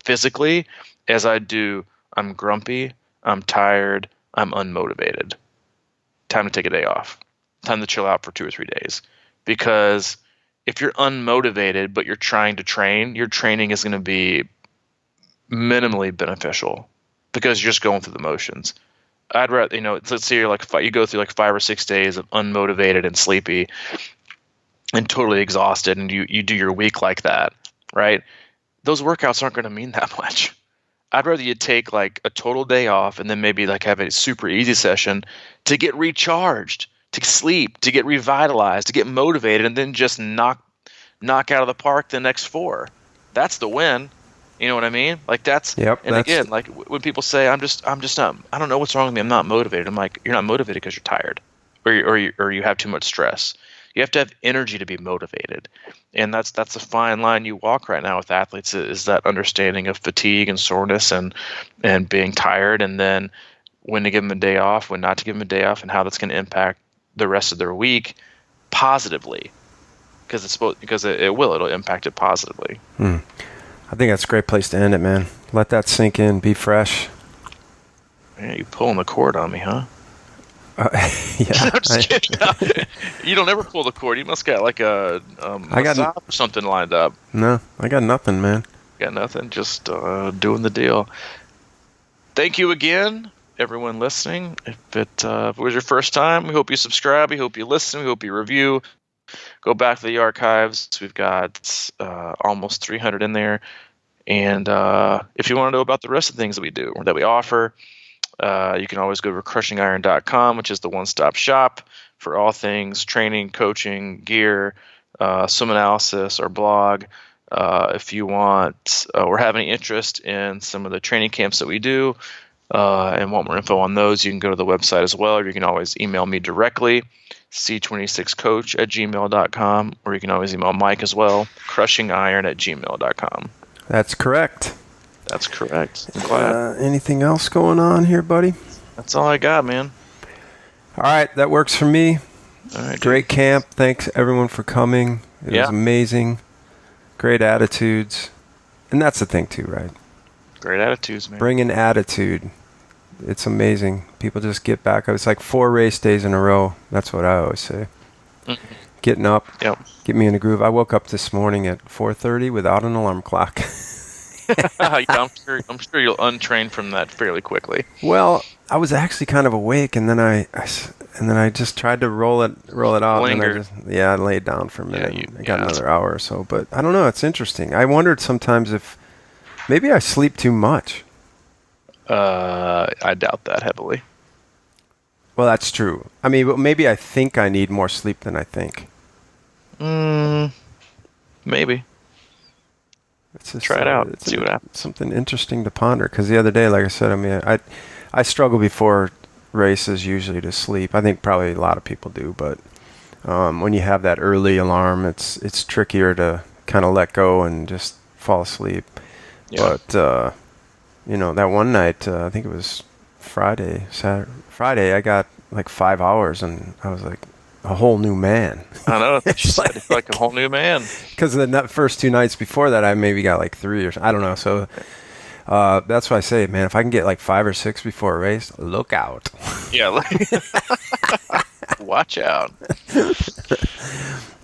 physically as I do. I'm grumpy. I'm tired. I'm unmotivated. Time to take a day off. Time to chill out for 2 or 3 days. Because if you're unmotivated but you're trying to train, your training is going to be minimally beneficial because you're just going through the motions. I'd rather, let's say you go through like 5 or 6 days of unmotivated and sleepy and totally exhausted, and you do your week like that, right? Those workouts aren't going to mean that much. I'd rather you take like a total day off and then maybe like have a super easy session to get recharged, to sleep, to get revitalized, to get motivated, and then just knock out of the park the next 4. That's the win. You know what I mean? Like that's. Yep. And again, like when people say I'm just not. I don't know what's wrong with me. I'm not motivated. I'm like, you're not motivated because you're tired, or you have too much stress. You have to have energy to be motivated, and that's a fine line you walk right now with athletes. Is that understanding of fatigue and soreness and being tired, and then when to give them a day off, when not to give them a day off, and how that's going to impact the rest of their week positively, because it'll impact it positively. I think that's a great place to end it, man. Let that sink in. Be fresh. Yeah, you pulling the cord on me, huh? Yeah. I'm just kidding. You don't ever pull the cord. You must got like a massage or something lined up. No, I got nothing, man. Got nothing. Just doing the deal. Thank you again, everyone listening. If it was your first time, we hope you subscribe. We hope you listen. We hope you review. Go back to the archives. We've got almost 300 in there. And if you want to know about the rest of the things that we do, that we offer, you can always go to crushingiron.com, which is the one-stop shop for all things training, coaching, gear, swim analysis, our blog. If you want or have any interest in some of the training camps that we do and want more info on those, you can go to the website as well, or you can always email me directly, c26coach@gmail.com, or you can always email Mike as well, crushingiron@gmail.com. That's correct. That's correct. I'm glad. Anything else going on here, buddy? That's all I got, man. All right, that works for me. All right, Great camp. Thanks, everyone, for coming. It was amazing. Great attitudes. And that's the thing, too, right? Great attitudes, man. Bring an attitude. It's amazing. People just get back. It's like 4 race days in a row. That's what I always say. Mm-hmm. Getting up, get me in a groove. I woke up this morning at 4:30 without an alarm clock. I'm sure you'll untrain from that fairly quickly. Well, I was actually kind of awake, and then I just tried to roll it out. Lingered. And I laid down for a minute. I got another hour or so, but I don't know. It's interesting. I wondered sometimes if maybe I sleep too much. I doubt that heavily. Well, that's true. I mean, but maybe I think I need more sleep than I think. Maybe. Try it out. See what happens. Something interesting to ponder. Because the other day, like I said, I mean, I struggle before races usually to sleep. I think probably a lot of people do, but when you have that early alarm, it's trickier to kind of let go and just fall asleep. Yeah. But that one night, I think it was Friday, I got like 5 hours, and I was like a whole new man. I know. It's like a whole new man. Because the first 2 nights before that, I maybe got like 3 or I don't know. So that's why I say, man, if I can get like 5 or 6 before a race, look out. Yeah. Watch out.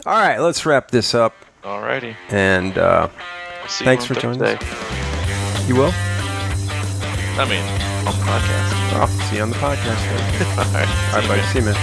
All right, let's wrap this up. All righty. And thanks for joining us. You will? I mean, on the podcast. I'll see you on the podcast. All right. All right, buddy. See you, man.